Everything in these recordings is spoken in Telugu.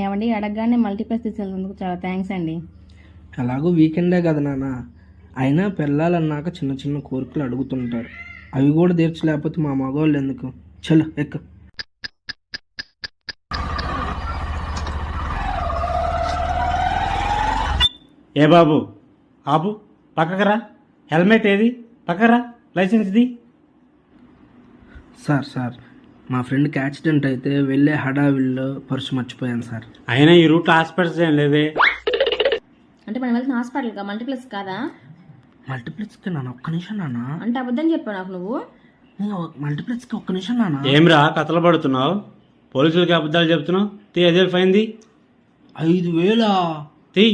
ఏమండి అడగగానే మల్టీప్లెక్స్ తీసుకెళ్ళినందుకు చాలా థ్యాంక్స్ అండి. ఎలాగో వీకెండే కదా నాన్న, అయినా పెళ్ళాలన్నాక చిన్న చిన్న కోరికలు అడుగుతుంటారు. అవి కూడా తీర్చలేకపోతే మా మగవాళ్ళు ఎందుకు? చలో ఎక్కు. ఏ బాబు ఆపు, పక్కకరా. హెల్మెట్ ఏది? పక్కరా. లైసెన్స్ది. సార్ మా ఫ్రెండ్కి యాక్సిడెంట్ అయితే వెళ్ళే హడావిల్లో పర్సు మర్చిపోయాను సార్. అయినా ఈ రూట్లో హాస్పిటల్స్ ఏం లేవే. అంటే మనం వెళ్తున్న హాస్పిటల్గా మల్టీప్లెక్స్ కాదా? మల్టీప్లెక్స్కి నాన్న ఒక్క నిమిషం నాన్న. అంటే అబద్ధం చెప్పావు నాకు నువ్వు. మల్టీప్లెక్స్కి ఒక్క నిమిషం నాన్న. ఏమ్రా కథలు పడుతున్నావు? పోలీసులకి అబద్ధాలు చెప్తున్నావు. తీ, అదే ఫైన్ది. 5,000? తీ.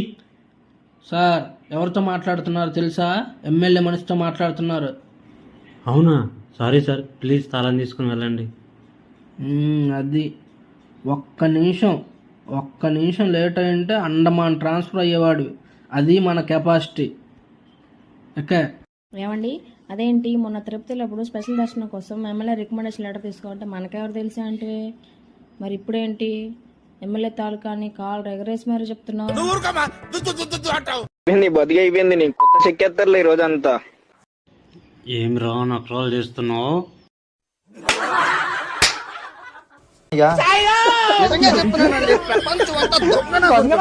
సార్ ఎవరితో మాట్లాడుతున్నారు తెలుసా? ఎమ్మెల్యే మనిషితో మాట్లాడుతున్నారు. అవునా? సారీ సార్, ప్లీజ్ తాళం తీసుకుని వెళ్ళండి. అది ఒక్క నిమిషం లేట్ అయింటే అండమాన్ ట్రాన్స్ఫర్ అయ్యేవాడు. అది మన కెపాసిటీ. ఓకే. ఏమండి అదేంటి మొన్న తిరుపతిలో అప్పుడు స్పెషల్ దర్శనం కోసం ఎమ్మెల్యే రికమెండేషన్ లెటర్ తీసుకోవాలంటే మనకెవరు తెలిసా అంటే, మరి ఇప్పుడేంటి ఎమ్మెల్యే తాలూకా అని కాల్ ఎగరేసి మరి చెప్తున్నావు? నీ బతికి అయిపోయింది. నీ కొత్త చెక్కేస్తారులే ఈ రోజంతా. ఏం రా నాకు రోల్ చేస్తున్నావు? నిజంగా చెప్తున్నానండి, ప్రపంచం అంతా దొంగ.